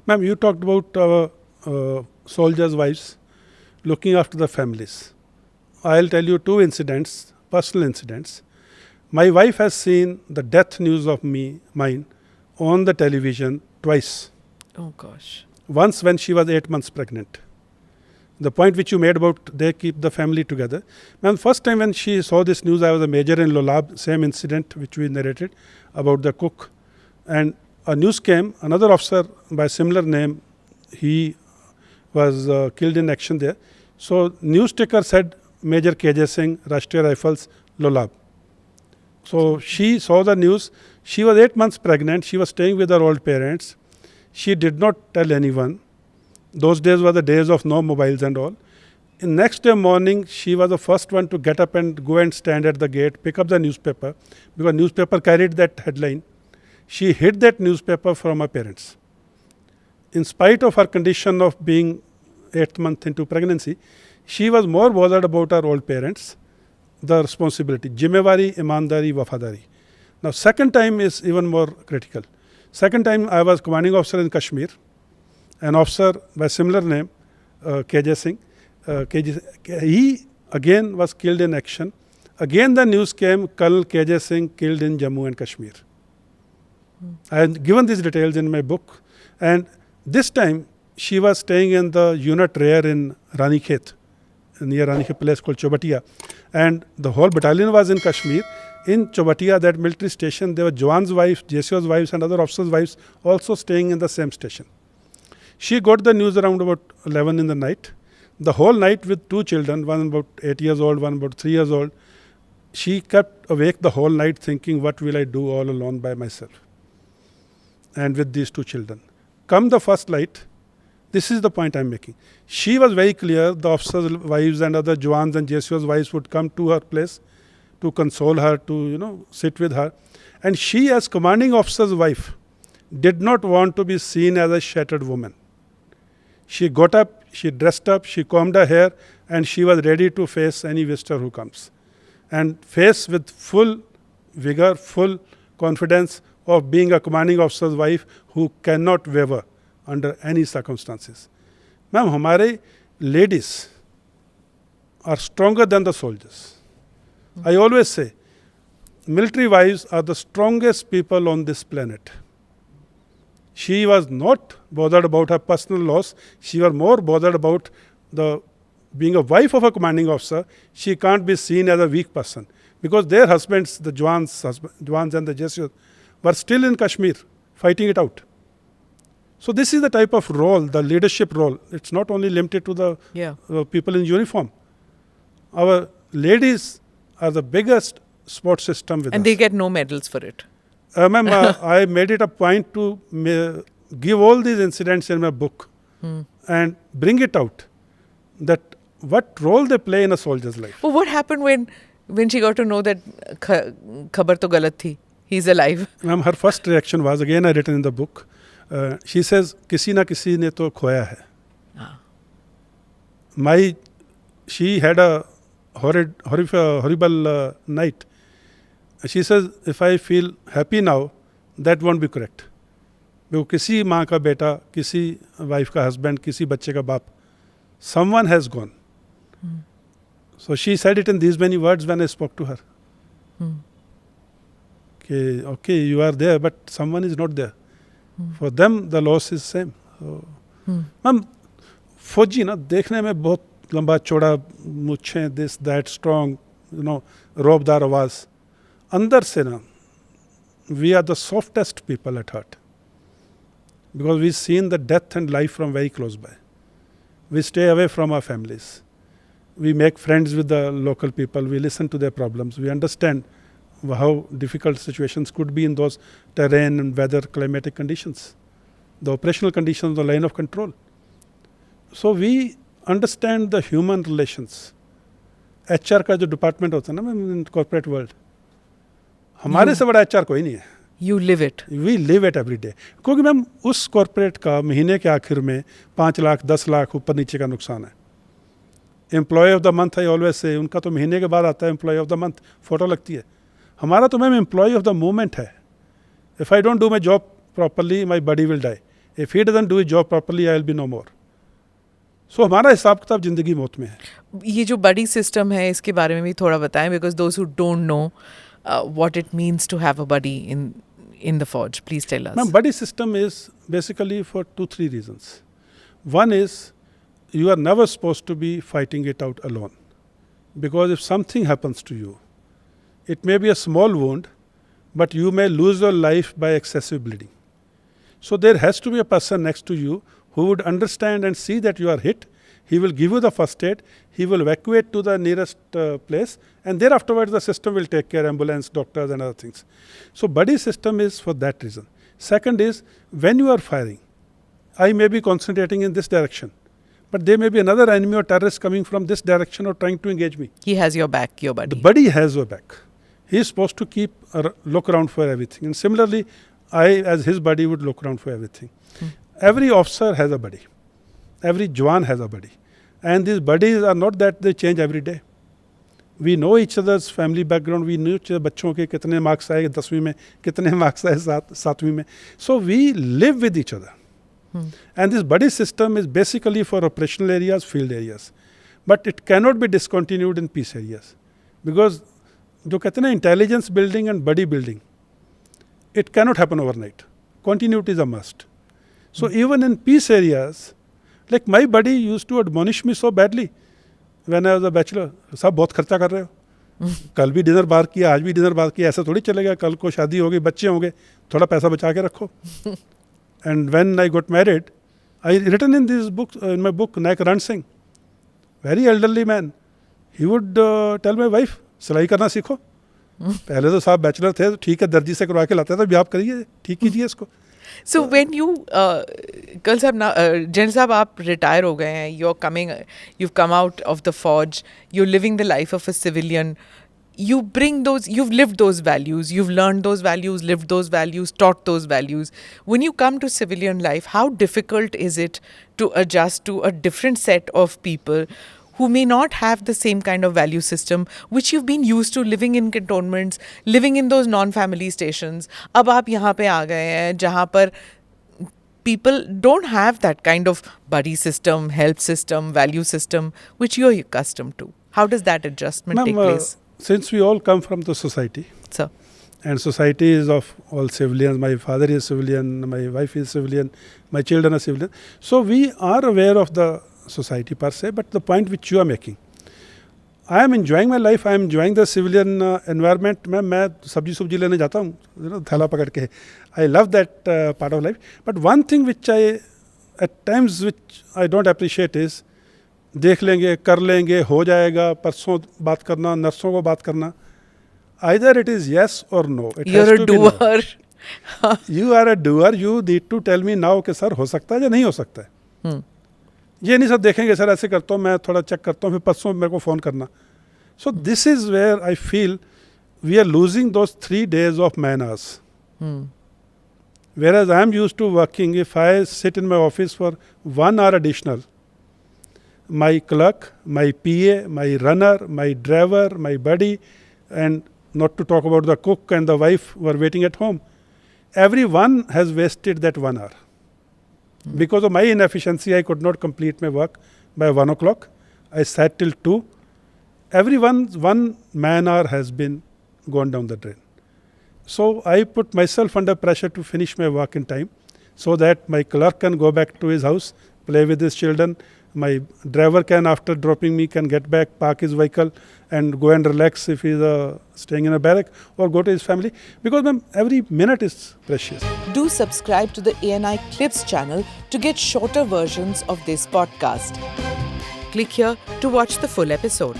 Ma'am, you talked about our soldiers' wives looking after the families. I'll tell you two incidents, personal incidents. My wife has seen the death news of mine on the television twice. Oh gosh. Once when she was 8 months pregnant. The point which you made about they keep the family together. Ma'am, first time when she saw this news, I was a major in Lolab, same incident which we narrated about the cook. And a news came, another officer by similar name, he was killed in action there. So news ticker said Major KJS Singh, Rashtriya Rifles, Lolab. So she saw the news. She was 8 months pregnant. She was staying with her old parents. She did not tell anyone. Those days were the days of no mobiles and all. In next day morning, she was the first one to get up and go and stand at the gate, pick up the newspaper, because newspaper carried that headline. She hid that newspaper from her parents. In spite of her condition of being 8th month into pregnancy, she was more bothered about her old parents, the responsibility, Jimmewari, Imandari, Wafadari. Now, second time is even more critical. Second time, I was commanding officer in Kashmir. An officer by similar name, KJ Singh. He again was killed in action. Again, the news came, Colonel KJ Singh killed in Jammu and Kashmir. I have given these details in my book. And this time, she was staying in the unit rear in Ranikhet, near Ranikhet place called Chobatia. And the whole battalion was in Kashmir. In Chobatia, that military station, there were Jawan's wives, JCO's wives and other officers' wives also staying in the same station. She got the news around about 11 in the night. The whole night with two children, one about 8 years old, one about 3 years old. She kept awake the whole night thinking, what will I do all alone by myself? And with these two children. Come the first light, this is the point I'm making. She was very clear, the officers' wives and other Jawans and JCO's wives would come to her place to console her, to sit with her. And she, as commanding officer's wife, did not want to be seen as a shattered woman. She got up, she dressed up, she combed her hair, and she was ready to face any visitor who comes. And face with full vigor, full confidence of being a commanding officer's wife who cannot waver under any circumstances. Ma'am, hamare ladies are stronger than the soldiers. I always say, military wives are the strongest people on this planet. She was not bothered about her personal loss. She was more bothered about being a wife of a commanding officer. She can't be seen as a weak person because their husbands, the Jawans and the JCOs, were still in Kashmir fighting it out. So this is the type of role, the leadership role. It's not only limited to the people in uniform. Our ladies are the biggest support system with us. And they get no medals for it. Ma'am, I made it a point to give all these incidents in my book and bring it out that what role they play in a soldier's life. Well, what happened when she got to know that khabar to galat thi? He's alive. Ma'am, her first reaction was, again I written in the book, she says, kisi na kisi ne to khoya hai. She had a horrible night. She says, if I feel happy now, that won't be correct. वो किसी माँ का बेटा, किसी wife का husband, किसी बच्चे का बाप, someone has gone. So she said it in these many words when I spoke to her. Okay, you are there, but someone is not there. For them, the loss is same. So, ma'am, फौजी ना देखने में बहुत लंबा चौड़ा, मुच्छें, this, that, strong, रोबदार आवाज. अंदर से ना, we are the softest people at heart. Because we've seen the death and life from very close by. We stay away from our families. We make friends with the local people. We listen to their problems. We understand how difficult situations could be in those terrain and weather, climatic conditions, the operational conditions, the line of control. So we understand the human relations. HR का जो department होता है ना in corporate world, हमारे से बड़ा HR कोई नहीं है. You live it. We live it every day. क्योंकि मैम उस कॉर्पोरेट का महीने के आखिर में 5 लाख 10 लाख ऊपर नीचे का नुकसान है. Employee of the month I always say, उनका तो महीने के बाद आता है employee of the month, photo लगती है. हमारा तो ma'am employee of the moment है. If I don't do my job properly, my body will die. If he doesn't do his job properly, I will be no more. So हमारा हिसाब किताब जिंदगी मौत में है. ये जो बड़ी सिस्टम है इसके बारे में भी थोड़ा बताएं, because those who don't know what it means to have a buddy in the forge. Please tell us. Ma'am, buddy system is basically for 2-3 reasons. One is you are never supposed to be fighting it out alone, because if something happens to you, it may be a small wound, but you may lose your life by excessive bleeding. So there has to be a person next to you who would understand and see that you are hit. He will give you the first aid. He will evacuate to the nearest place, and there afterwards the system will take care, ambulance, doctors and other things. So buddy system is for that reason. Second is when you are firing, I may be concentrating in this direction, but there may be another enemy or terrorist coming from this direction or trying to engage me. He has your back, your buddy. The buddy has your back. He is supposed to keep a look around for everything. And similarly, I as his buddy would look around for everything. Every officer has a buddy. Every Jawan has a buddy. And these buddies are not that they change every day. We know each other's family background. We know each other बच्चों के कितने marks आए 10वीं में, कितने marks आए 7वीं में. So we live with each other. And this buddy system is basically for operational areas, field areas. But it cannot be discontinued in peace areas. Because जो कहते हैं intelligence building and buddy building, it cannot happen overnight. Continuity is a must. So even in peace areas, like my buddy used to admonish me so badly when I was a bachelor. सब बहुत खर्चा कर रहे हो, कल भी dinner बाहर किया, आज भी डिनर बाहर किया, ऐसा थोड़ी चलेगा, कल को शादी होगी, बच्चे होंगे, थोड़ा पैसा बचा के रखो. And when I got married, I written in this book, in my book, Naik Ran Singh, very elderly man, he would tell my wife, सिलाई करना सीखो. पहले तो साहब बैचलर थे, तो ठीक है दर्जी से करवा के लाते थे, अभी आप करिए, ठीक कीजिए इसको. So when you, कल साहब ना, जैन साहब आप रिटायर हो गए हैं, you've come out of the forge, you're living the life of a civilian, you bring those, you've lived those values, you've learned those values, lived those values, taught those values. When you come to civilian life, how difficult is it to adjust to a different set of people who may not have the same kind of value system which you've been used to living in cantonments, living in those non-family stations. अब आप यहाँ पे आ गए हैं जहाँ पर people don't have that kind of buddy system, help system, value system which you're accustomed to. How does that adjustment take place? Since we all come from the society, Sir. and society is of all civilians, my father is civilian, my wife is civilian, my children are civilian, so we are aware of the society per se, but the point which you are making, I am enjoying my life, I am enjoying the civilian environment. मैं सब्जी लेने जाता हूँ, थैला पकड़ के. I love that part of life. But one thing which I, at times which I don't appreciate is, देख लेंगे, कर लेंगे, हो जाएगा, परसों बात करना, नर्सों को बात करना. Either it is yes or no. It You're has a to be no. doer. You are a doer. You need to tell me now कि सर हो सकता है या नहीं हो सकता है. ये नहीं सब देखेंगे सर ऐसे करता हूँ, मैं थोड़ा चेक करता हूँ, फिर परसों मेरे को फ़ोन करना. So this is where I feel we are losing those 3 days of man hours. Whereas I am used to working, if I sit in my office for 1 hour additional, my clerk, my PA, my runner, my driver, my buddy, and not to talk about the cook and the wife who are waiting at home, everyone has wasted that 1 hour. Because of my inefficiency, I could not complete my work by 1 o'clock. I sat till 2. Everyone's 1 man hour has been gone down the drain. So I put myself under pressure to finish my work in time so that my clerk can go back to his house, play with his children. My driver can, after dropping me, can get back, park his vehicle and go and relax if he's staying in a barrack, or go to his family. Because ma'am, every minute is precious. Do subscribe to the ANI Clips channel to get shorter versions of this podcast. Click here to watch the full episode.